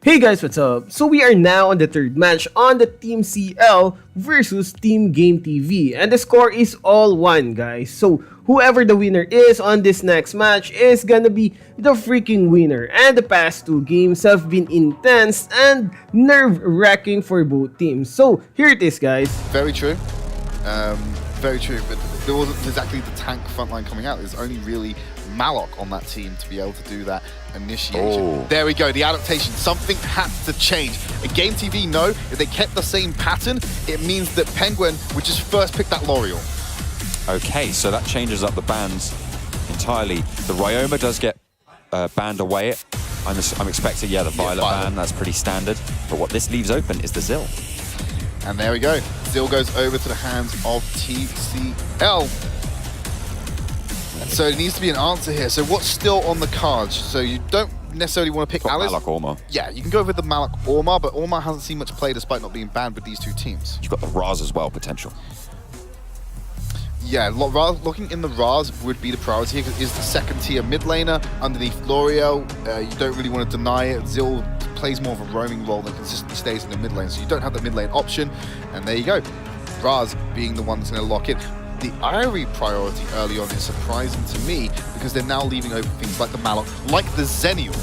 Hey guys, what's up? So we are now on the third match on the Team CL versus Team Game TV, and the score is all 1, guys. So whoever the winner is on this next match is gonna be the freaking winner. And the past 2 games have been intense and nerve-wracking for both teams. So here it is, guys. Very true. Very true, but there wasn't exactly the tank frontline coming out. There's only really Malok on that team to be able to do that initiation. Oh. There we go, the adaptation. Something had to change. And Game TV know if they kept the same pattern, it means that Penguin would just first pick that L'Oreal. Okay, so that changes up the bans entirely. The Ryoma does get banned away. I'm expecting, the Violet ban, that's pretty standard. But what this leaves open is the Zill. And there we go. Zill goes over to the hands of TCL. So it needs to be an answer here. So what's still on the cards? So you don't necessarily want to pick Alice. Malok Orma. Yeah, you can go with the Malok Orma, but Orma hasn't seen much play despite not being banned with these 2 teams. You've got the Raz as well, potential. Yeah, looking in the Raz would be the priority here because it's the second tier mid laner underneath L'Oreal. You don't really want to deny it. Zill plays more of a roaming role than consistently stays in the mid lane, so you don't have the mid lane option. And there you go. Raz being the one that's going to lock in. The Irie priority early on is surprising to me because they're now leaving open things like the Malok, like the Zenial.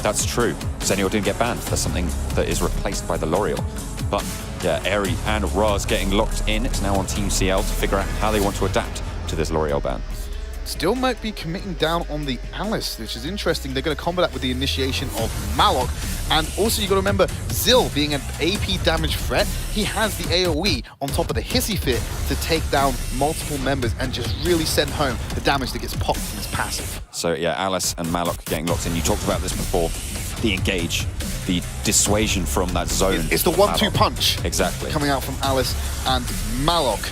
That's true. Zenial didn't get banned. That's something that is replaced by the L'Oreal. But yeah, Aerie and Raz getting locked in. It's now on Team CL to figure out how they want to adapt to this L'Oreal ban. Still might be committing down on the Alice, which is interesting. They're going to combat that with the initiation of Malok. And also you got to remember, Zill being an AP damage threat, he has the AoE on top of the Hissy Fit to take down multiple members and just really send home the damage that gets popped from his passive. So yeah, Alice and Malok getting locked in. You talked about this before. The engage, the dissuasion from that zone. It's the 1-2 punch. Exactly. Coming out from Alice and Malok.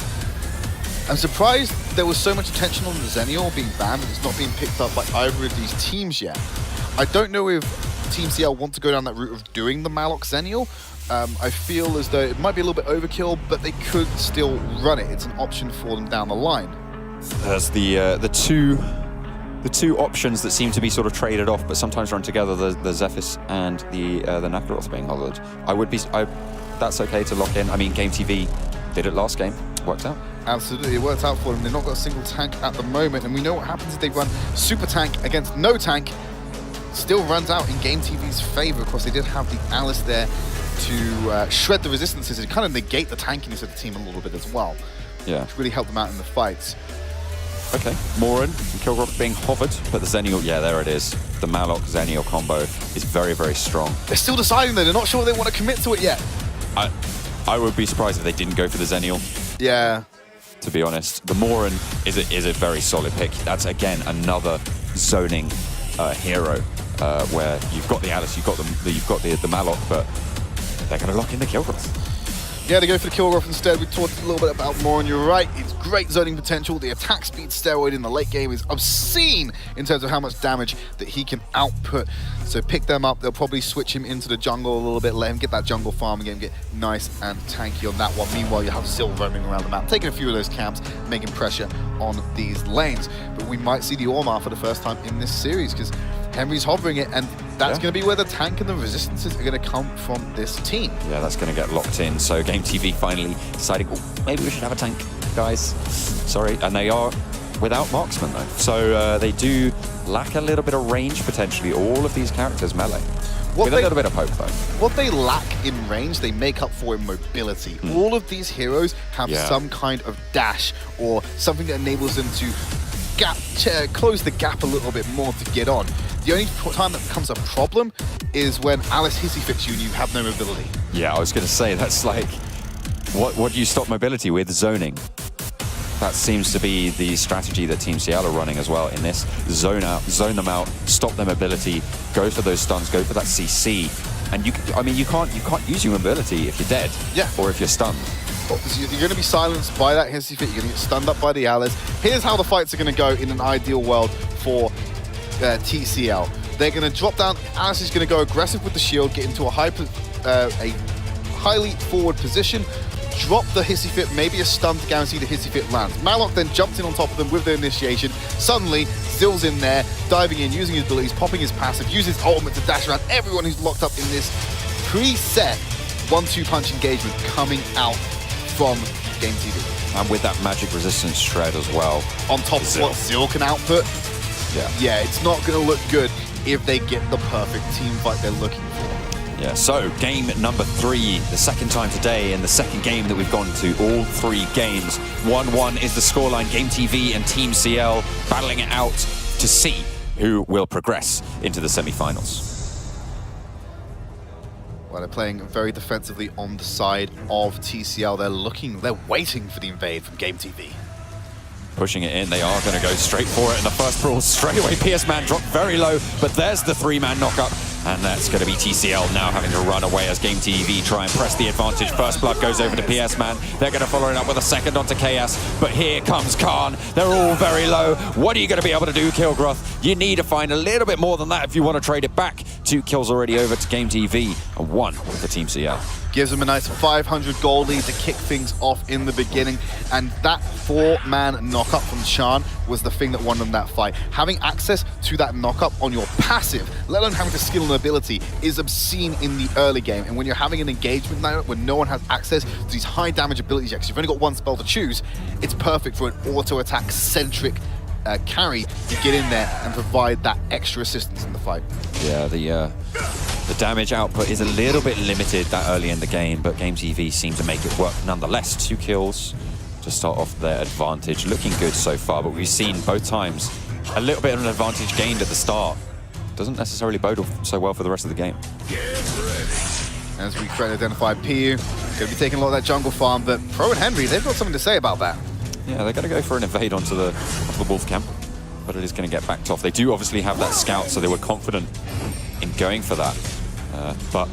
I'm surprised there was so much attention on the Zenial being banned and it's not being picked up by either of these teams yet. I don't know if Team CL want to go down that route of doing the Malok Zenial. I feel as though it might be a little bit overkill, but they could still run it. It's an option for them down the line. There's the two options that seem to be sort of traded off, but sometimes run together. The Zephys and the Nakaroth being hollowed. That's okay to lock in. I mean, Game TV did it last game. Worked out. Absolutely, it worked out for them. They've not got a single tank at the moment, and we know what happens if they run super tank against no tank. Still runs out in Game TV's favor. Of course, they did have the Alice there to shred the resistances and kind of negate the tankiness of the team a little bit as well. Yeah. Which really helped them out in the fights. Okay, Morin and Kilgroth being hovered, but the Zenial, yeah, there it is. The Malok-Zenial combo is very, very strong. They're still deciding though, they're not sure they want to commit to it yet. I would be surprised if they didn't go for the Zenial. Yeah. To be honest, the Morin is a very solid pick. That's again another zoning hero where you've got the Alice, you've got the Malok, but they're going to lock in the Kilgroth. Yeah, they go for the Kilgroth instead. We talked a little bit about Morin, you're right. It's great zoning potential. The attack speed steroid in the late game is obscene in terms of how much damage that he can output. So pick them up. They'll probably switch him into the jungle a little bit, let him get that jungle farm again, get nice and tanky on that one. Meanwhile, you have Zill roaming around the map, taking a few of those camps, making pressure on these lanes. But we might see the Orma for the first time in this series because Henry's hovering it, and that's going to be where the tank and the resistances are going to come from this team. Yeah, that's going to get locked in. So Game TV finally deciding, maybe we should have a tank, guys. Sorry. And they are without marksman, though. So they do lack a little bit of range, potentially. All of these characters melee. With a little bit of poke, though. What they lack in range, they make up for in mobility. All of these heroes have some kind of dash or something that enables them to close the gap a little bit more to get on. The only time that becomes a problem is when Alice hissy fits you and you have no mobility. Yeah, I was going to say, that's like, what do you stop mobility with? Zoning. That seems to be the strategy that Team CL are running as well in this. Zone them out, stop their mobility, go for those stuns, go for that CC. And you can't use your mobility if you're dead. Yeah. Or if you're stunned. You're going to be silenced by that hissy fit, you're going to get stunned up by the Alice. Here's how the fights are going to go in an ideal world for TCL. They're going to drop down, Alice is going to go aggressive with the shield, get into a highly forward position, drop the Hissy Fit, maybe a stun to guarantee the Hissy Fit lands. Malok then jumps in on top of them with the initiation. Suddenly, Zill's in there, diving in, using his abilities, popping his passive, uses his ultimate to dash around everyone who's locked up in this preset 1-2 punch engagement coming out from Game TV. And with that magic resistance shred as well. On top of what Zill can output, yeah, it's not going to look good if they get the perfect team fight they're looking for. Yeah, so game number 3, the second time today, and the second game that we've gone to, all 3 games. 1-1 is the scoreline. Game TV and Team CL battling it out to see who will progress into the semi-finals. Well, they're playing very defensively on the side of TCL. They're waiting for the invade from Game TV. Pushing it in, they are going to go straight for it in the first brawl. Straight away, PS Man dropped very low, but there's the 3-man knockup. And that's going to be TCL now having to run away as Game TV try and press the advantage. First blood goes over to PS Man. They're going to follow it up with a second onto Chaos. But here comes Khan. They're all very low. What are you going to be able to do, Kilgroth? You need to find a little bit more than that if you want to trade it back. 2 kills already over to Game TV and 1 for Team CL. Gives them a nice 500 gold lead to kick things off in the beginning. And that 4-man knockup from Shan was the thing that won them that fight. Having access to that knockup on your passive, let alone having to skill and ability, is obscene in the early game. And when you're having an engagement now where no one has access to these high damage abilities, because you've only got 1 spell to choose, it's perfect for an auto-attack centric carry to get in there and provide that extra assistance in the fight. Yeah, the damage output is a little bit limited that early in the game, but Game TV seem to make it work nonetheless. 2 kills to start off their advantage. Looking good so far, but we've seen both times a little bit of an advantage gained at the start. Doesn't necessarily bode so well for the rest of the game. As we try to identify PU, going to be taking a lot of that jungle farm, but Pro and Henry, they've got something to say about that. Yeah, they're going to go for an invade onto the Wolf camp, but it is going to get backed off. They do obviously have that scout, so they were confident in going for that. But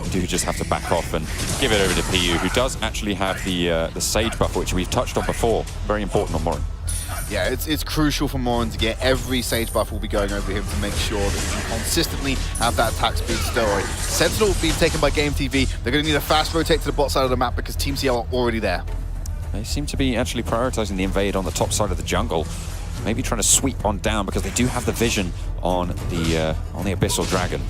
you do just have to back off and give it over to PU, who does actually have the Sage buff, which we've touched on before. Very important on Morin. Yeah, it's crucial for Morin to get every Sage buff will be going over him to make sure that he can consistently have that attack speed steroid. Sentinel being taken by Game TV. They're going to need a fast rotate to the bot side of the map because Team CL are already there. They seem to be actually prioritizing the invade on the top side of the jungle. Maybe trying to sweep on down because they do have the vision on the Abyssal Dragon.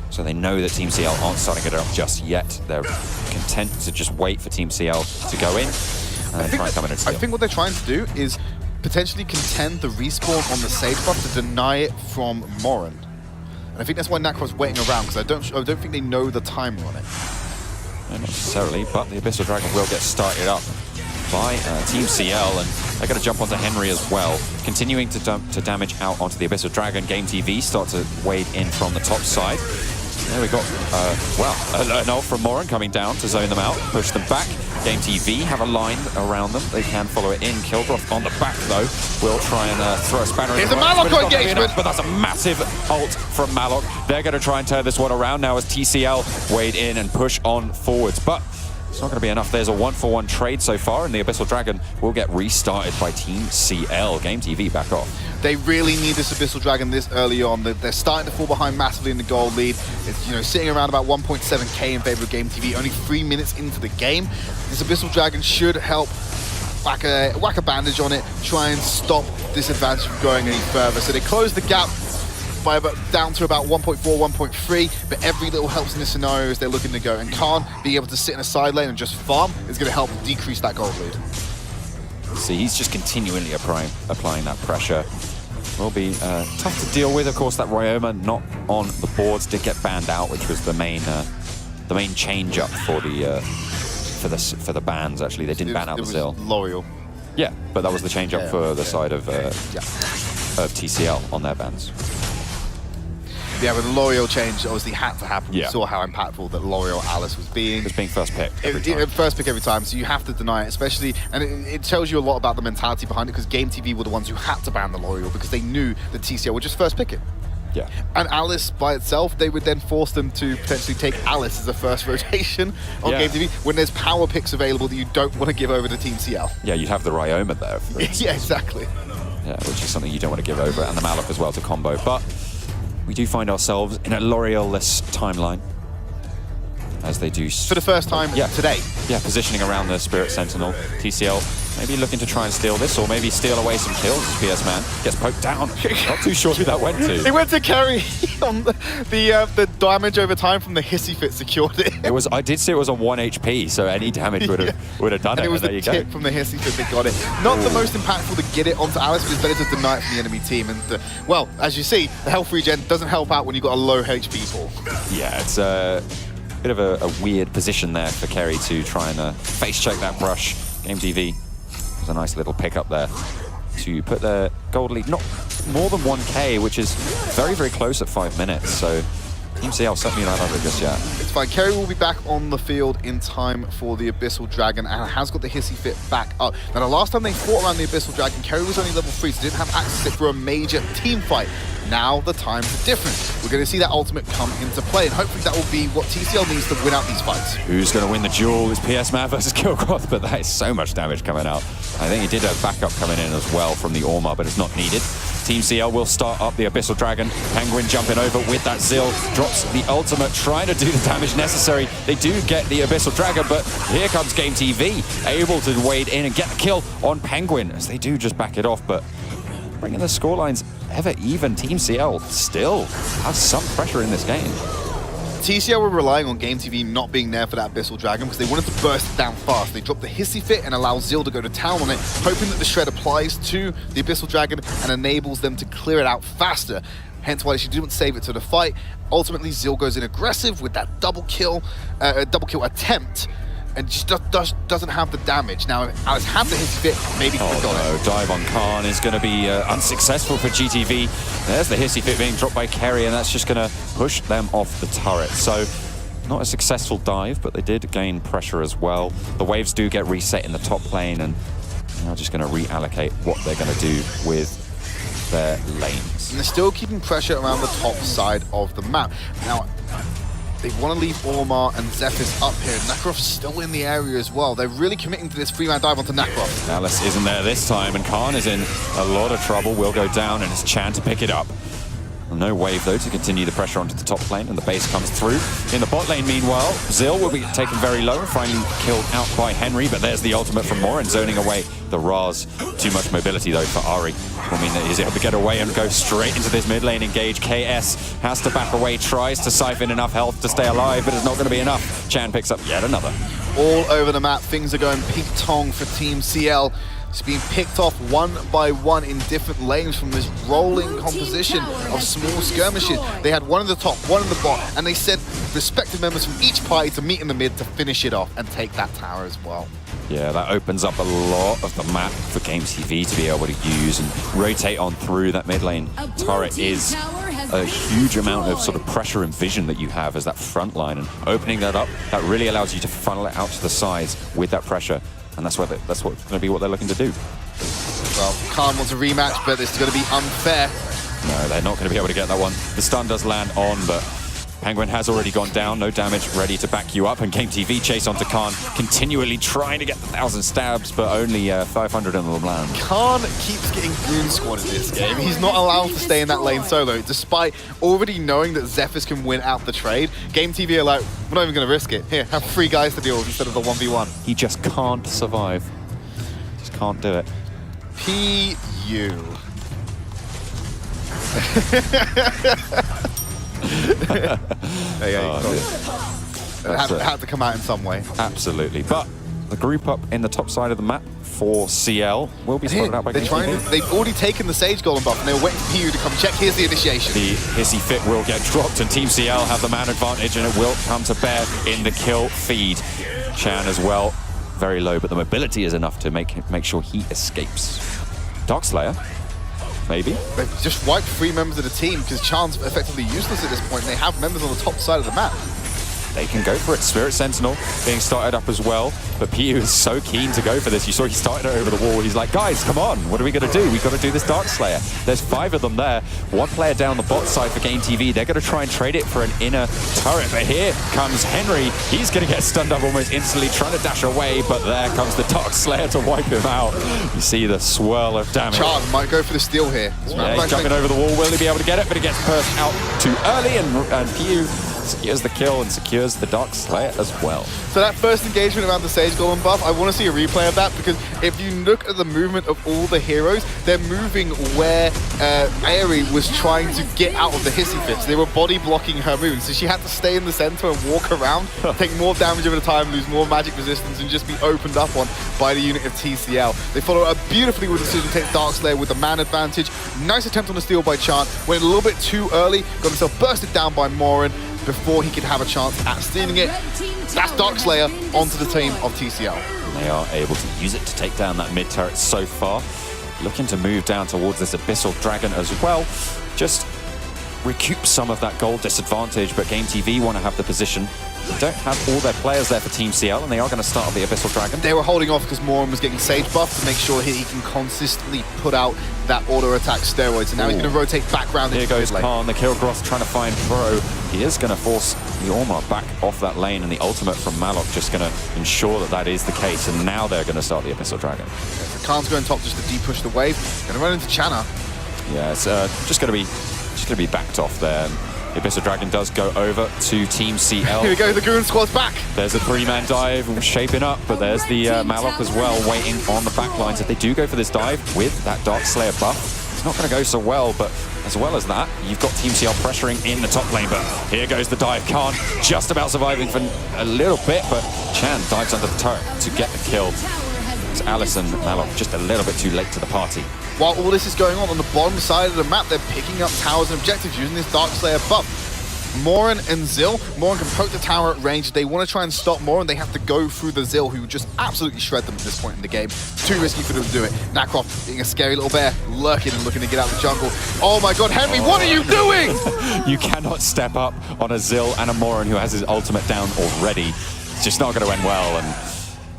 So they know that Team CL aren't starting it up just yet. They're content to just wait for Team CL to go in and try and come in and steal. I think what they're trying to do is potentially contend the respawn on the Sage buff to deny it from Morin. And I think that's why Nakrov's waiting around, because I don't think they know the timer on it. Not necessarily, but the Abyssal Dragon will get started up by Team CL, and they're going to jump onto Henry as well, continuing to damage out onto the Abyssal Dragon. Game TV start to wade in from the top side. There we got, an ult from Morin coming down to zone them out, push them back. Game TV have a line around them. They can follow it in. Kilgroth on the back, though, will try and throw a spanner in. Here's a Malok engagement! But that's a massive ult from Malok. They're going to try and turn this one around now as TCL wade in and push on forwards. But it's not going to be enough. There's a 1-for-1 trade so far, and the Abyssal Dragon will get restarted by Team CL. Game TV back off. They really need this Abyssal Dragon this early on. They're starting to fall behind massively in the gold lead. It's sitting around about 1.7k in favor of Game TV. Only 3 minutes into the game. This Abyssal Dragon should help whack a bandage on it, try and stop this advantage from going any further. So they close the gap by down to about 1.4, 1.3, but every little helps in this scenario as they're looking to go. And Khan being able to sit in a side lane and just farm is going to help decrease that gold lead. See, he's just continually applying that pressure. Will be tough to deal with. Of course, that Ryoma not on the boards did get banned out, which was the main change up for the bans. Actually, they didn't ban out the Zill. L'Oreal. Yeah, but that was the change up for the side of TCL on their bans. Yeah, but the L'Oreal change obviously had to happen. Yeah. We saw how impactful that L'Oreal Alice was being. It was being first pick every time. First pick every time, so you have to deny it, especially, and it tells you a lot about the mentality behind it, because Game TV were the ones who had to ban the L'Oreal because they knew that TCL would just first pick it. Yeah. And Alice by itself, they would then force them to potentially take Alice as a first rotation on Game TV when there's power picks available that you don't want to give over to Team CL. Yeah, you'd have the Ryoma there. Yeah, exactly. Yeah, which is something you don't want to give over, and the Malok as well to combo. But we do find ourselves in a L'Oreal-less timeline. as they do For the first time today. Yeah, positioning around the Spirit Sentinel. TCL maybe looking to try and steal this, or maybe steal away some kills as PS Man gets poked down. Not too sure who that went to. He went to carry on the damage over time from the hissy fit secured it. I did see it was on 1 HP, so any damage would have done it. And it was there the you tip go. from the hissy fit that got it. Not the most impactful to get it onto Alice, but it's better to deny it from the enemy team. And well, as you see, the health regen doesn't help out when you've got a low HP pool. Yeah, it's a bit of a weird position there for Kerry to try and face check that brush. Game TV was a nice little pickup there to put their gold lead not more than 1k, which is very, very close at 5 minutes. So Team CL certainly not under just yet. It's fine. Kerry will be back on the field in time for the Abyssal Dragon and has got the hissy fit back up. Now, the last time they fought around the Abyssal Dragon, Kerry was only level 3, so didn't have access to it for a major team fight. Now the times are different. We're going to see that ultimate come into play, and hopefully that will be what TCL needs to win out these fights. Who's going to win the duel? Is PS Man versus Kilgroth, but that is so much damage coming out. I think he did have backup coming in as well from the Orma, but it's not needed. Team CL will start up the Abyssal Dragon. Penguin jumping over with that Zill, drops the ultimate, trying to do the damage necessary. They do get the Abyssal Dragon, but here comes Game TV, able to wade in and get the kill on Penguin, as they do just back it off, but bringing the scorelines ever even. Team CL still has some pressure in this game. TCL were relying on Game TV not being there for that Abyssal Dragon because they wanted to burst it down fast. They dropped the hissy fit and allow Zill to go to town on it, hoping that the shred applies to the Abyssal Dragon and enables them to clear it out faster. Hence why she didn't save it to the fight. Ultimately, Zill goes in aggressive with that double kill attempt, and just doesn't have the damage. Now, if Alice had the hissy fit, maybe could have got it. Dive on Khan is going to be unsuccessful for GTV. There's the hissy fit being dropped by Kerry, and that's just going to push them off the turret. So, not a successful dive, but they did gain pressure as well. The waves do get reset in the top lane, and they're just going to reallocate what they're going to do with their lanes. And they're still keeping pressure around the top side of the map. Now, they want to leave Orma and Zephyr's up here. Nakarov's still in the area as well. They're really committing to this 3-man dive onto Nakarov. Alice isn't there this time, and Khan is in a lot of trouble. Will go down, and it's Chan to pick it up. No wave, though, to continue the pressure onto the top lane, and the base comes through. In the bot lane, meanwhile, Zill will be taken very low and finally killed out by Henry, but there's the ultimate from Morin, zoning away the Raz. Too much mobility, though, for Ari. Will mean that he's able to get away and go straight into this mid lane engage. KS has to back away, tries to siphon enough health to stay alive, but it's not going to be enough. Chan picks up yet another. All over the map, things are going pink tong for Team CL. It's being picked off one by one in different lanes from this rolling composition of small skirmishes. They had one in the top, one in the bot, and they sent respective members from each party to meet in the mid to finish it off and take that tower as well. Yeah, that opens up a lot of the map for Game TV to be able to use and rotate on through. That mid lane turret is a huge amount of sort of pressure and vision that you have as that front line, and opening that up, that really allows you to funnel it out to the sides with that pressure. And that's what's going to be what they're looking to do. Well, Khan wants a rematch, but it's going to be unfair. No, they're not going to be able to get that one. The stun does land on, but Penguin has already gone down. No damage, ready to back you up. And Game TV chase onto Khan, continually trying to get the 1,000 stabs, but only 500 in the land. Khan keeps getting goon squad in this game. He's not allowed to stay in that lane solo, despite already knowing that Zephyr's can win out the trade. Game TV are like, we're not even going to risk it. Here, have 3 guys to deal with instead of the 1v1. He just can't survive. Just can't do it. PU. Had to come out in some way. Absolutely. But the group up in the top side of the map for CL will be spotted out by Game TV. They've already taken the Sage Golem buff, and they were waiting for PU to come check. Here's the initiation. The hissy fit will get dropped, and Team CL have the man advantage, and it will come to bear in the kill feed. Chan as well, very low, but the mobility is enough to make sure he escapes. Darkslayer, maybe. They've just wiped 3 members of the team because Chan's effectively useless at this point, and they have members on the top side of the map. They can go for it. Spirit Sentinel being started up as well, but PU is so keen to go for this. You saw he started it over the wall. He's like, guys, come on, what are we going to do? We've got to do this Darkslayer. There's 5 of them there. 1 player down the bot side for Game TV. They're going to try and trade it for an inner turret, but here comes Henry. He's going to get stunned up almost instantly, trying to dash away, but there comes the Darkslayer to wipe him out. You see the swirl of damage. Chan might go for the steal here. Yeah, he's jumping over the wall. Will he be able to get it? But it gets burst out too early, and PU secures the kill and secures the Dark Slayer as well. So that first engagement around the Sage Golem buff, I want to see a replay of that, because if you look at the movement of all the heroes, they're moving where Aerie was trying to get out of the hissy fits. They were body blocking her moves, so she had to stay in the center and walk around, take more damage over the time, lose more magic resistance, and just be opened up on by the unit of TCL. They follow up beautifully with Decision, take Dark Slayer with the man advantage. Nice attempt on the steal by Chant, went a little bit too early, got himself bursted down by Morin before he could have a chance at stealing it. That's Dark Slayer onto the team of TCL. They are able to use it to take down that mid turret so far. Looking to move down towards this Abyssal Dragon as well. Just recoup some of that gold disadvantage, but Game TV want to have the position. They don't have all their players there for Team CL, and they are going to start on the Abyssal Dragon. They were holding off because Morin was getting Sage buff to make sure he can consistently put out that auto attack steroids, and now he's going to rotate back round. Here goes mid lane. Khan, the Kilgroth trying to find Pro. He is going to force the Ormar back off that lane, and the ultimate from Malok just going to ensure that that is the case, and now they're going to start the Abyssal Dragon. Yeah, so Khan's going top just to de-push the wave. Going to run into Channa. Yeah, it's just going to be backed off there. The Abyssal Dragon does go over to Team CL. Here we go, the Goon Squad's back. There's a 3-man dive shaping up, but there's the Malok as well waiting on the back lines. If they do go for this dive with that Dark Slayer buff, it's not going to go so well, but as well as that, you've got Team CL pressuring in the top lane, but here goes the dive. Khan just about surviving for a little bit, but Chan dives under the turret to get the kill. It's Allison Malok just a little bit too late to the party. While all this is going on the bottom side of the map, they're picking up towers and objectives using this Dark Slayer buff. Morin and Zill. Morin can poke the tower at range. If they want to try and stop Morin, they have to go through the Zill, who would just absolutely shred them at this point in the game. Too risky for them to do it. Nacroft being a scary little bear, lurking and looking to get out of the jungle. Oh my god, Henry, what are you doing? You cannot step up on a Zill and a Morin who has his ultimate down already. It's just not going to end well, and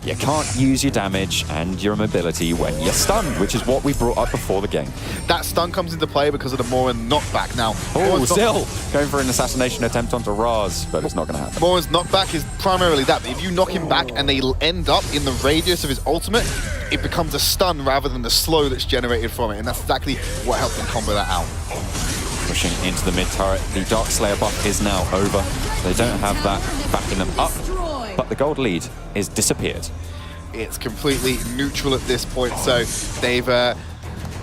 you can't use your damage and your mobility when you're stunned, which is what we brought up before the game. That stun comes into play because of the Morin knockback now. Oh, Zill going for an assassination attempt onto Raz, but it's not going to happen. Morin's knockback is primarily that, but if you knock him back and they end up in the radius of his ultimate, it becomes a stun rather than the slow that's generated from it, and that's exactly what helped them combo that out. Pushing into the mid turret, the Dark Slayer buff is now over. They don't have that backing them up, but the gold lead is disappeared. It's completely neutral at this point, so they've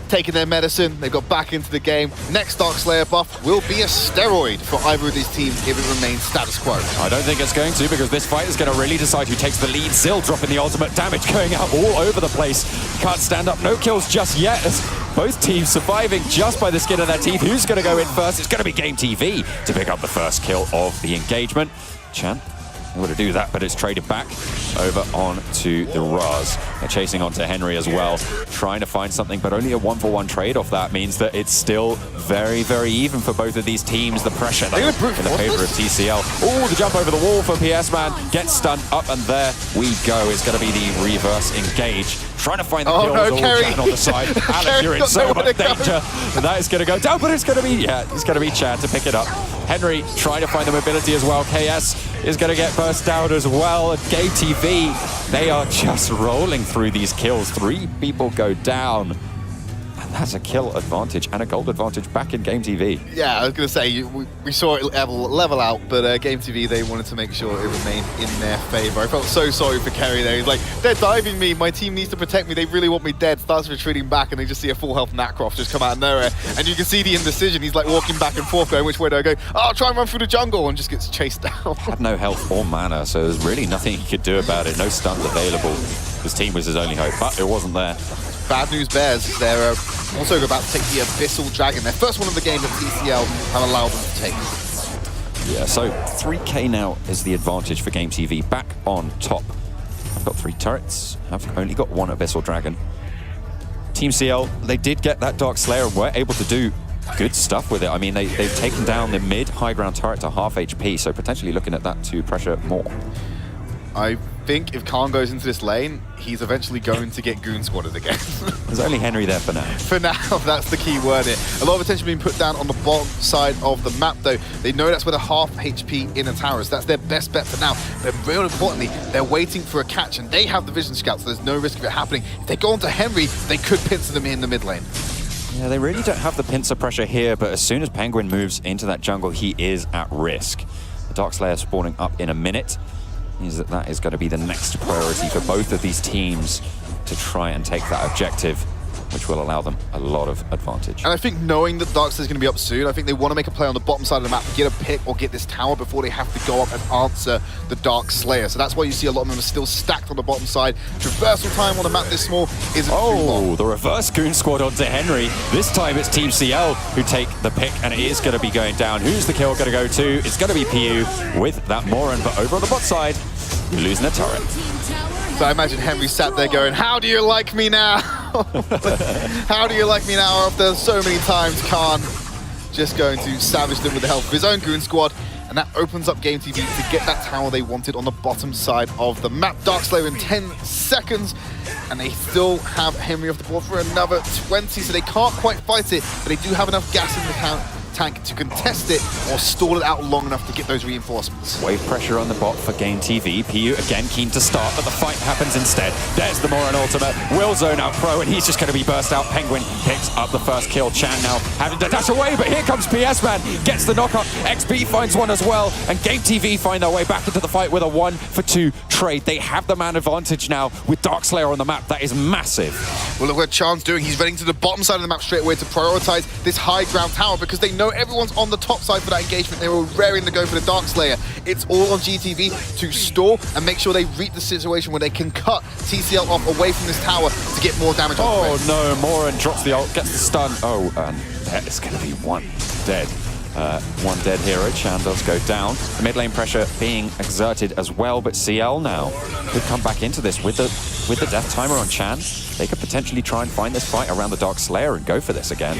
taken their medicine, they've got back into the game. Next Dark Slayer buff will be a steroid for either of these teams if it remains status quo. I don't think it's going to, because this fight is going to really decide who takes the lead. Zill dropping the ultimate damage, going out all over the place. Can't stand up, no kills just yet, as both teams surviving just by the skin of their teeth. Who's going to go in first? It's going to be Game TV to pick up the first kill of the engagement. Chan able to do that, but it's traded back over on to the Raz. They're chasing onto Henry as well, trying to find something, but only a 1-for-1 trade off that means that it's still very, very even for both of these teams. The pressure though, in the favor of TCL. Oh, the jump over the wall for PS Man, gets stunned up, and there we go. It's going to be the reverse engage. Trying to find the kills, no, Kerry. Chan on the side. Alex, you're in so much danger. And that is going to go down, but it's going to be, it's going to be Chan to pick it up. Henry trying to find the mobility as well. KS is going to get burst down as well. Game TV, they are just rolling through these kills. 3 people go down. And that's a kill advantage and a gold advantage back in Game TV. Yeah, I was going to say, we saw it level out, but Game TV, they wanted to make sure it remained in their favor. I felt so sorry for Kerry there. He's like, they're diving me, my team needs to protect me, they really want me dead. Starts retreating back, and they just see a full health Nacroft just come out of nowhere. And you can see the indecision. He's like walking back and forth, going, which way do I go? Oh, I'll try and run through the jungle, and just gets chased down. Had no health or mana, so there's really nothing he could do about it. No stuns available. His team was his only hope, but it wasn't there. Bad news bears, they're also about to take the Abyssal Dragon. Their first one of the game that TCL have allowed them to take. Yeah, so 3k now is the advantage for Game TV. Back on top. I've got 3 turrets. I've only got 1 Abyssal Dragon. Team CL, they did get that Dark Slayer and were able to do good stuff with it. I mean, they've taken down the mid high ground turret to half HP, so potentially looking at that to pressure more. I think if Khan goes into this lane, he's eventually going to get Goon Squadded again. There's only Henry there for now. For now, that's the key word here. A lot of attention being put down on the bottom side of the map, though. They know that's where the half HP inner tower is. That's their best bet for now. But real importantly, they're waiting for a catch, and they have the vision scout, so there's no risk of it happening. If they go onto Henry, they could pincer them in the mid lane. Yeah, they really don't have the pincer pressure here, but as soon as Penguin moves into that jungle, he is at risk. The Darkslayer spawning up in a minute. Means that that is going to be the next priority for both of these teams to try and take that objective, which will allow them a lot of advantage. And I think knowing that Darkslayer's going to be up soon, I think they want to make a play on the bottom side of the map to get a pick or get this tower before they have to go up and answer the Darkslayer. So that's why you see a lot of them are still stacked on the bottom side. Traversal time on a map this small isn't too long. The reverse Goon Squad onto Henry. This time it's Team CL who take the pick, and it is going to be going down. Who's the kill going to go to? It's going to be PU with that Moran, but over on the bot side, you're losing a turret. So I imagine Henry sat there going, how do you like me now? How do you like me now after so many times Khan just going to savage them with the help of his own Goon Squad, and that opens up Game TV to get that tower they wanted on the bottom side of the map. Darkslayer in 10 seconds, and they still have Henry off the board for another 20, so they can't quite fight it, but they do have enough gas in the tank to contest it or stall it out long enough to get those reinforcements. Wave pressure on the bot for Game TV. PU again keen to start, but the fight happens instead. There's the Moran ultimate. Will zone out Pro, and he's just going to be burst out. Penguin picks up the first kill. Chan now having to dash away, but here comes PS Man. Gets the knock up. XB finds one as well, and Game TV find their way back into the fight with a 1-for-2 trade. They have the man advantage now with Darkslayer on the map. That is massive. Well, look what Chan's doing. He's running to the bottom side of the map straight away to prioritize this high ground tower because they know everyone's on the top side for that engagement. They were raring to go for the Darkslayer. It's all on GTV to stall and make sure they reach the situation where they can cut TCL off away from this tower to get more damage on the Oh no, Moran drops the ult, gets the stun. Oh, and that is going to be one dead. One dead hero. Chan does go down. The mid lane pressure being exerted as well, but CL now could come back into this with the death timer on Chan. They could potentially try and find this fight around the Darkslayer and go for this again.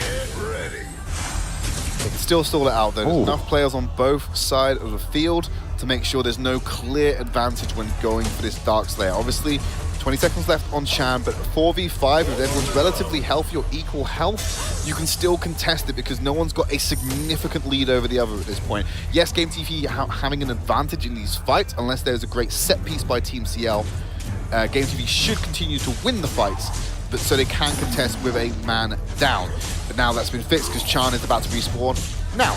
They can still stall it out though. There's enough players on both sides of the field to make sure there's no clear advantage when going for this Darkslayer. Obviously, 20 seconds left on Chan, but 4v5 with everyone's relatively healthy or equal health, you can still contest it because no one's got a significant lead over the other at this point. Yes, Game TV having an advantage in these fights, unless there's a great set piece by Team CL. Game TV should continue to win the fights, but so they can contest with a man down. But now that's been fixed because Chan is about to respawn now.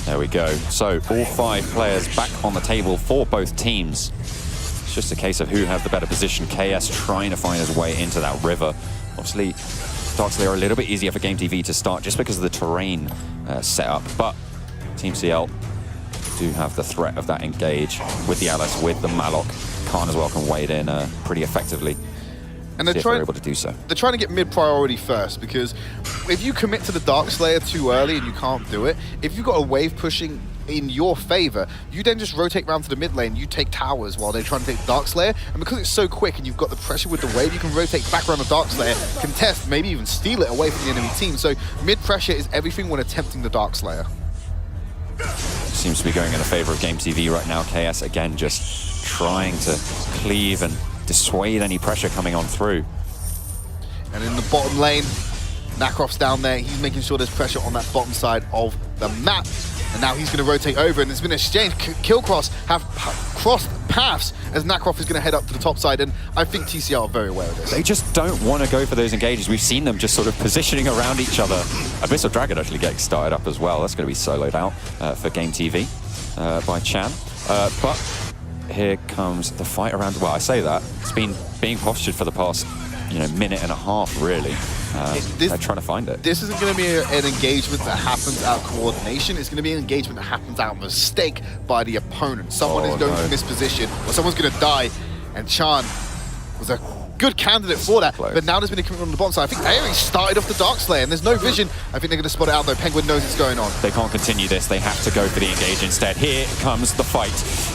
There we go. So all 5 players back on the table for both teams. It's just a case of who has the better position. KS trying to find his way into that river. Obviously, Darkslayer are a little bit easier for Game TV to start just because of the terrain setup, but Team CL do have the threat of that engage with the Alice, with the Malok. Khan as well can wade in pretty effectively. And they're able to do so. They're trying to get mid-priority first because if you commit to the Darkslayer too early and you can't do it, if you've got a wave pushing in your favor, you then just rotate around to the mid lane, you take towers while they're trying to take Darkslayer, and because it's so quick and you've got the pressure with the wave, you can rotate back around the Darkslayer, contest, maybe even steal it away from the enemy team. So mid-pressure is everything when attempting the Darkslayer. Seems to be going in the favor of Game TV right now. KS again just trying to cleave and dissuade any pressure coming on through. And in the bottom lane, Nakrov's down there. He's making sure there's pressure on that bottom side of the map. And now he's going to rotate over, and there's been an exchange. Killcross have crossed paths as Nakrov is going to head up to the top side, and I think TCL are very aware of this. They just don't want to go for those engages. We've seen them just sort of positioning around each other. Abyssal Dragon actually getting started up as well. That's going to be soloed out for Game TV by Chan. But here comes the fight around. Well, I say that. It's been being postured for the past minute and a half, really. They're trying to find it. This isn't going to be an engagement that happens out of coordination. It's going to be an engagement that happens out of mistake by the opponent. Someone is going to misposition, or someone's going to die, and Chan was a good candidate for that. But now there's been a commitment on the bottom side. I think they already started off the Darkslayer, and there's no vision. I think they're going to spot it out, though. Penguin knows it's going on. They can't continue this. They have to go for the engage instead. Here comes the fight.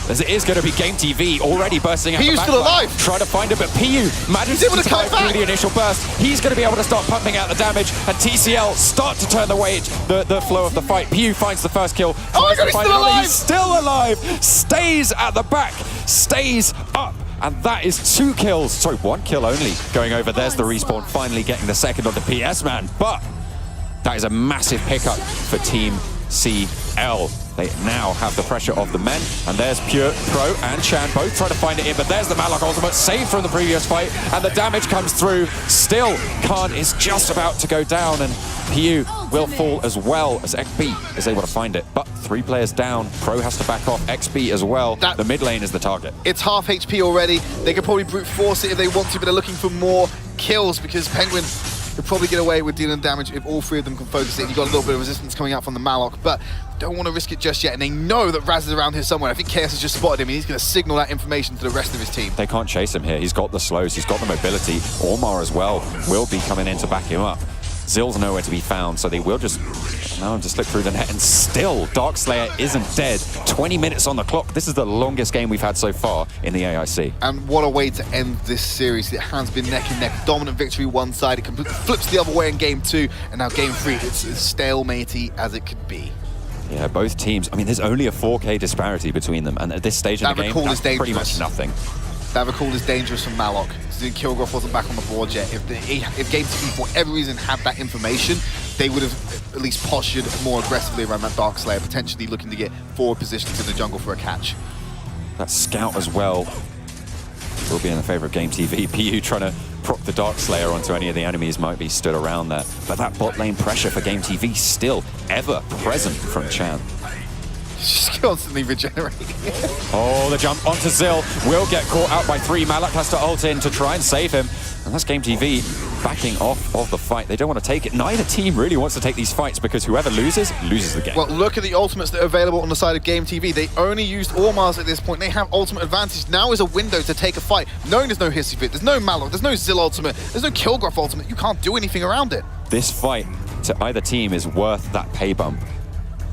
As it is going to be Game TV already bursting out the PU's back still line. alive. Trying to find him, but PU manages to survive through the initial burst. He's going to be able to start pumping out the damage, and TCL start to turn the flow of the fight. PU finds the first kill. Oh my God, he's still alive! He's still alive. Stays at the back. Stays up. And that is 2 kills. Sorry, 1 kill only going over. There's the respawn, finally getting the second on the PS Man. But that is a massive pickup for Team CL. They now have the pressure of the men, and there's Pure, Pro, and Chan both trying to find it in, but there's the Malok ultimate, saved from the previous fight, and the damage comes through. Still, Khan is just about to go down, and PU will fall as well as XB is able to find it. But 3 players down, Pro has to back off, XB as well. The mid lane is the target. It's half HP already. They could probably brute force it if they want to, but they're looking for more kills because Penguin could probably get away with dealing damage if all 3 of them can focus it. You've got a little bit of resistance coming out from the Malok, but don't want to risk it just yet. And they know that Raz is around here somewhere. I think Chaos has just spotted him, and he's going to signal that information to the rest of his team. They can't chase him here. He's got the slows, he's got the mobility. Ormar as well will be coming in to back him up. Zill's nowhere to be found, so they will just allow him to slip through the net, and still Darkslayer isn't dead. 20 minutes on the clock. This is the longest game we've had so far in the AIC. And what a way to end this series. It has been neck and neck. Dominant victory one side, it completely flips the other way in game 2, and now game 3, it's as stalematy as it could be. Yeah, both teams, I mean, there's only a 4K disparity between them, and at this stage in the game, that's pretty much nothing. That recall is dangerous from Malok. Kilgroff wasn't back on the board yet. If Game TV for whatever reason had that information, they would have at least postured more aggressively around that Darkslayer, potentially looking to get forward positions in the jungle for a catch. That scout as well will be in the favor of Game TV. PU trying to proc the Darkslayer onto any of the enemies might be stood around there. But that bot lane pressure for Game TV still ever present from Chan. Just constantly regenerating. Oh, the jump onto Zill will get caught out by 3. Malok has to ult in to try and save him. And that's Game TV backing off of the fight. They don't want to take it. Neither team really wants to take these fights because whoever loses the game. Well, look at the ultimates that are available on the side of Game TV. They only used Ormars at this point. They have ultimate advantage. Now is a window to take a fight. Knowing there's no Hissy Fit, there's no Malok, there's no Zill ultimate, there's no Kilgroff ultimate. You can't do anything around it. This fight to either team is worth that pay bump.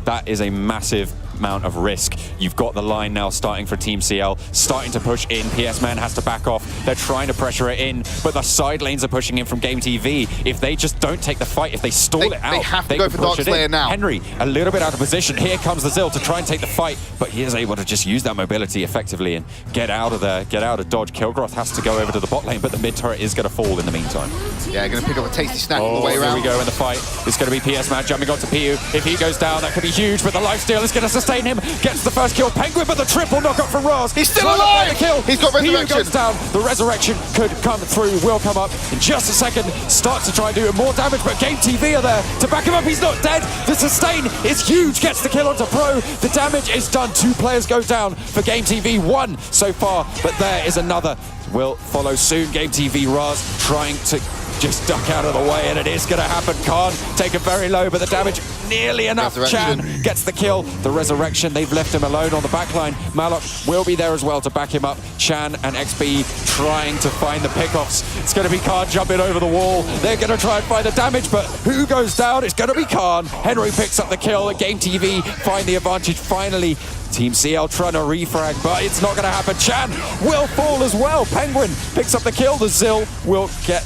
That is a massive amount of risk. You've got the line now starting for Team CL, starting to push in. PS Man has to back off. They're trying to pressure it in, but the side lanes are pushing in from Game TV. If they just don't take the fight, if they stall it out, they have to go for Darkslayer now. Henry, a little bit out of position. Here comes the Zill to try and take the fight, but he is able to just use that mobility effectively and get out of there, get out of dodge. Kilgroth has to go over to the bot lane, but the mid turret is going to fall in the meantime. Yeah, going to pick up a tasty snack on the way around. Here we go in the fight. It's going to be PS Man jumping onto PU. If he goes down, that could be huge, but the lifesteal is going to sustain him. Gets the first kill. Penguin, but the triple knockup from Raz. He's still alive! Kill. He's got resurrection. PU goes down. The resurrection could come through, will come up in just a second. Starts to try and do more damage, but Game TV are there to back him up. He's not dead. The sustain is huge. Gets the kill onto Pro. The damage is done. 2 players go down for Game TV. 1 so far, but there is another. Will follow soon. Game TV, Raz trying to just duck out of the way, and it is going to happen. Khan taken very low, but the damage nearly enough. Chan gets the kill. The resurrection, they've left him alone on the backline. Malok will be there as well to back him up. Chan and XB trying to find the pickoffs. It's going to be Khan jumping over the wall. They're going to try and find the damage, but who goes down? It's going to be Khan. Henry picks up the kill. Game TV find the advantage finally. Team CL trying to refrag, but it's not going to happen. Chan will fall as well. Penguin picks up the kill. The Zill will get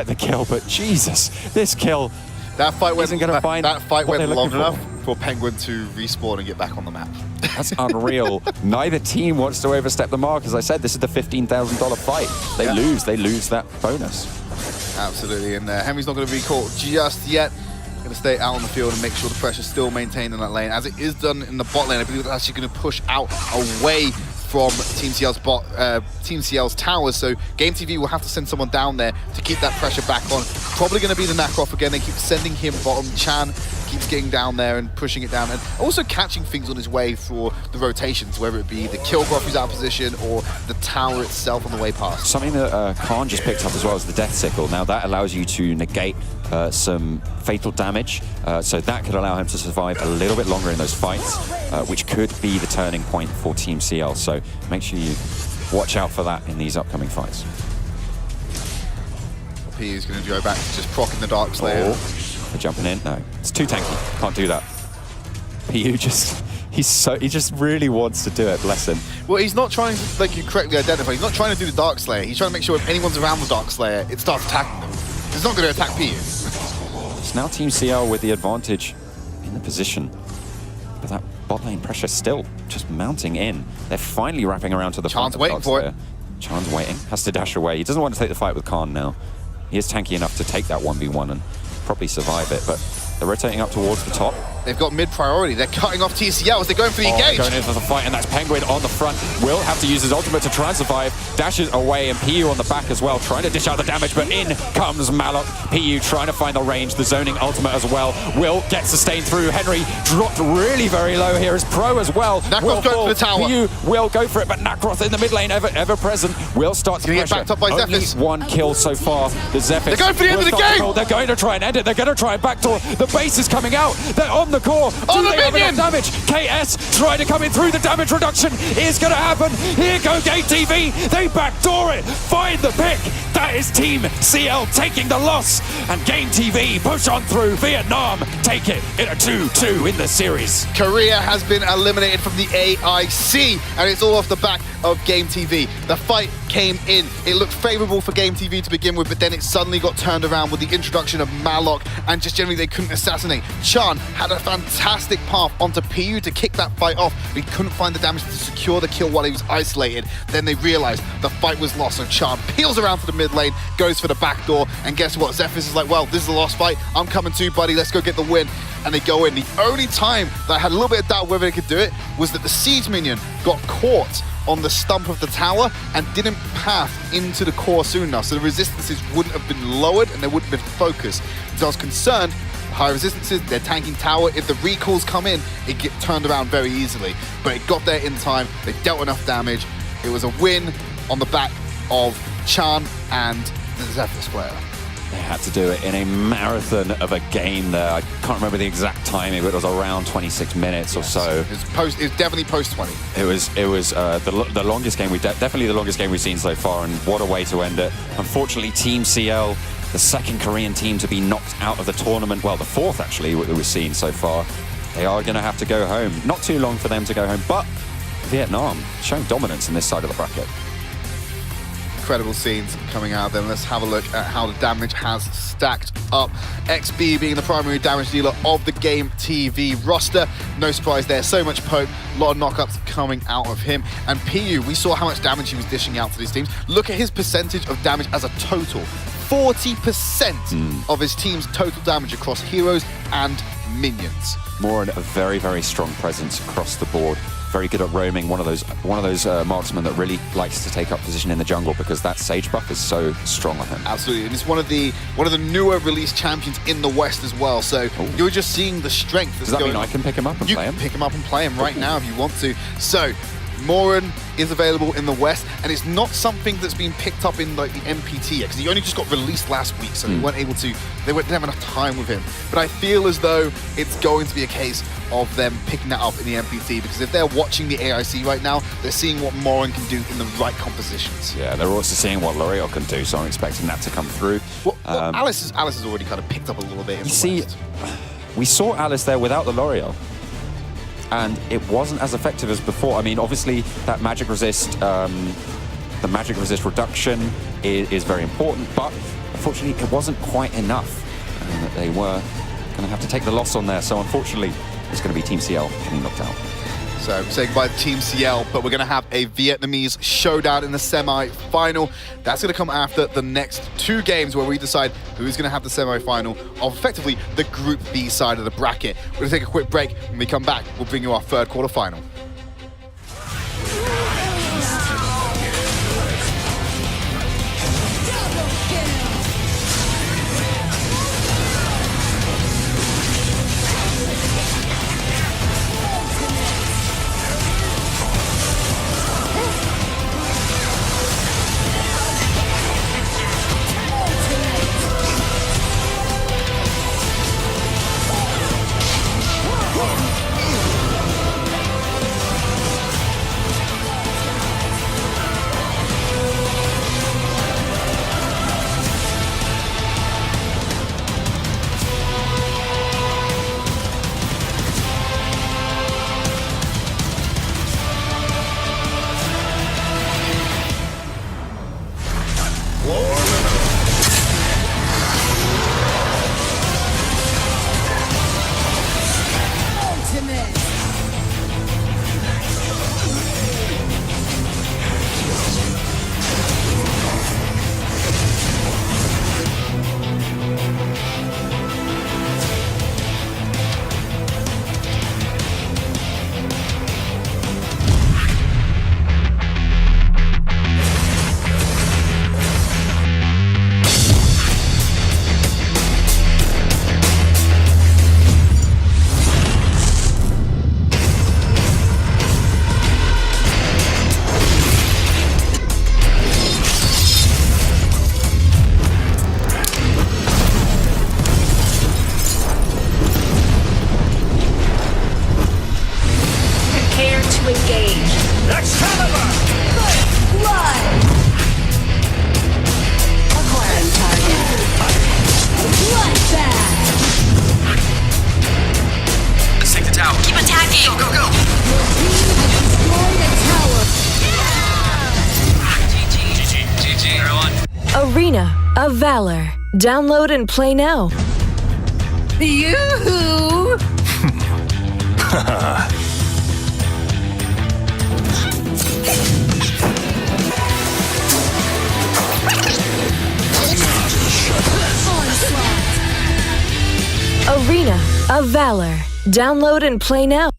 the kill, but Jesus, this kill. That fight isn't going to find that fight went long for. enough for Penguin to respawn and get back on the map. That's unreal. Neither team wants to overstep the mark. As I said, this is the $15,000 fight. They lose that bonus. Absolutely, and Henry's not going to be caught just yet. Going to stay out on the field and make sure the pressure's still maintained in that lane, as it is done in the bot lane. I believe that's actually going to push out away from Team CL's towers, so Game TV will have to send someone down there to keep that pressure back on. Probably going to be the Knackoff again. They keep sending him bottom. Chan keeps getting down there and pushing it down, and also catching things on his way for the rotations, whether it be the Kilgroff who's out of position or the tower itself on the way past. Something that Khan just picked up as well is the Death Sickle. Now that allows you to negate some fatal damage, so that could allow him to survive a little bit longer in those fights, which could be the turning point for Team CL. So make sure you watch out for that in these upcoming fights. PU's going to go back to just proccing the Darkslayer. They're jumping in. No, it's too tanky. Can't do that. PU he just really wants to do it. Bless him. Well, he's not trying to, like you correctly identified, he's not trying to do the Darkslayer. He's trying to make sure if anyone's around the Darkslayer, it starts attacking them. It's not going to attack PU. It's now Team CL with the advantage in the position. But that bot lane pressure still just mounting in. They're finally wrapping around to the front. Chan's waiting for it. Chan's waiting. Has to dash away. He doesn't want to take the fight with Khan now. He is tanky enough to take that 1v1 and probably survive it, but they're rotating up towards the top. they've got mid priority. They're cutting off TCL as they're going for the engage. Going in for the fight, and that's Penguin on the front. Will have to use his ultimate to try and survive. Dashes away, and PU on the back as well, trying to dish out the damage, but in comes Malok. PU trying to find the range, the zoning ultimate as well. Will get sustained through. Henry dropped really very low here as Pro as well. Nakroth going for the tower. PU will go for it, but Nakroth in the mid lane, ever present. Will start to get pressure. backed up by Only Zephyr's. one kill so far. The Zephyr's. They're going for the end of the game. They're going to try and end it. They're going to try and backdoor. The base is coming out. They're on the core. On the they have minion. enough damage? KS trying to come in through. The damage reduction is going to happen. Here go Game TV. They backdoor it. Find the pick. That is Team CL taking the loss. And Game TV push on through. Vietnam take it in a 2-2 in the series. Korea has been eliminated from the AIC, and it's all off the back of Game TV. The fight came in. It looked favorable for Game TV to begin with, but then it suddenly got turned around with the introduction of Malok, and just generally they couldn't assassinate. Chan had a fantastic path onto PU to kick that fight off, but he couldn't find the damage to secure the kill while he was isolated. Then they realized the fight was lost, so Chan peels around to the mid lane, goes for the back door, and guess what? Zephyr's is like, well, this is a lost fight. I'm coming too, buddy. Let's go get the win. And they go in. The only time that I had a little bit of doubt whether they could do it was that the siege minion got caught on the stump of the tower and didn't path into the core soon enough, so the resistances wouldn't have been lowered and they wouldn't have been focused. So I was concerned, high resistances, they're tanking tower, if the recalls come in, it get turned around very easily. But it got there in time, they dealt enough damage. It was a win on the back of Chan and the Zephyr player. They had to do it in a marathon of a game there. I can't remember the exact timing, but it was around 26 minutes or so. It was definitely post 20. It was the longest game definitely the longest game we've seen so far, and what a way to end it. Unfortunately, Team CL, the second Korean team to be knocked out of the tournament, well, the fourth actually that we've seen so far. They are going to have to go home. Not too long for them to go home, but Vietnam showing dominance in this side of the bracket. Incredible scenes coming out of them. Let's have a look at how the damage has stacked up. XB being the primary damage dealer of the Game TV roster. No surprise there, so much poke, a lot of knockups coming out of him. And PU, we saw how much damage he was dishing out to these teams. Look at his percentage of damage as a total. 40% of his team's total damage across heroes and minions. More a very, very strong presence across the board. Very good at roaming. One of those marksmen that really likes to take up position in the jungle because that Sage buff is so strong on him. Absolutely, and it's one of the newer released champions in the West as well. So you're just seeing the strength. Does that mean I can pick him up and play him? You can pick him up and play him right now if you want to. So Moran is available in the West, and it's not something that's been picked up in like the MPT yet, because he only just got released last week, so they weren't able to, they didn't have enough time with him. But I feel as though it's going to be a case of them picking that up in the MPT, because if they're watching the AIC right now, they're seeing what Moran can do in the right compositions. Yeah, they're also seeing what L'Oreal can do, so I'm expecting that to come through. Well, Alice has already kind of picked up a little bit in the West. We saw Alice there without the L'Oreal, and it wasn't as effective as before. I mean, obviously that magic resist, the magic resist reduction is very important, but unfortunately it wasn't quite enough, and they were going to have to take the loss on there. So unfortunately, it's going to be Team CL getting knocked out. So say goodbye to Team CL, but we're going to have a Vietnamese showdown in the semi-final. That's going to come after the next two games where we decide who's going to have the semi-final of effectively the Group B side of the bracket. We're going to take a quick break. When we come back, we'll bring you our third quarterfinal. Arena of Valor. Download and play now. Yoo-hoo! Arena of Valor. Download and play now.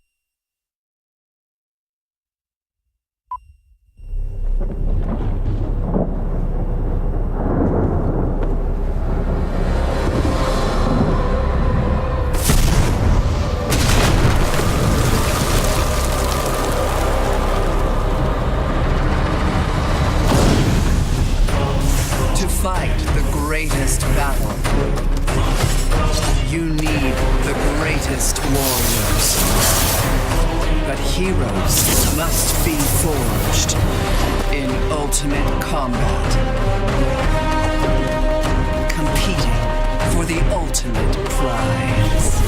To fight the greatest battle, you need the greatest warriors. But heroes must be forged in ultimate combat, competing for the ultimate prize.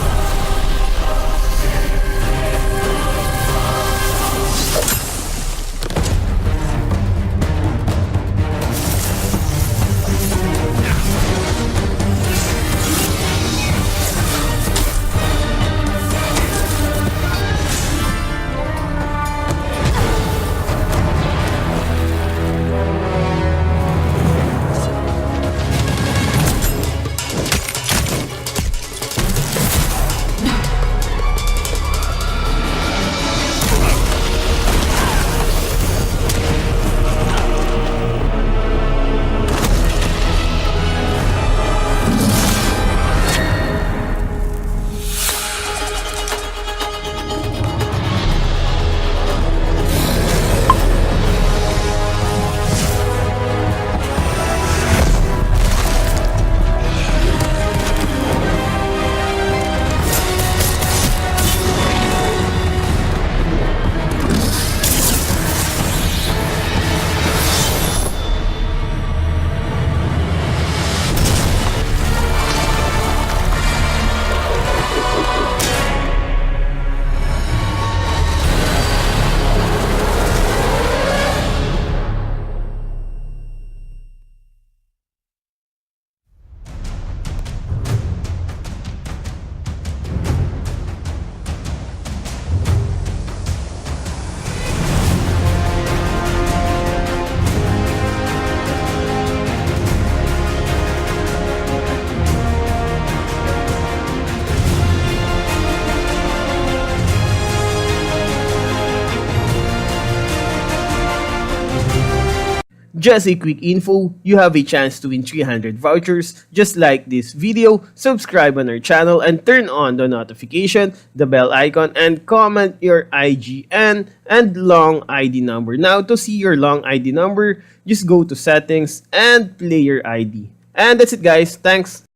Just a quick info, you have a chance to win 300 vouchers just like this video. Subscribe on our channel and turn on the notification, the bell icon, and comment your IGN and long ID number. Now to see your long ID number, just go to settings and player ID. And that's it guys, thanks.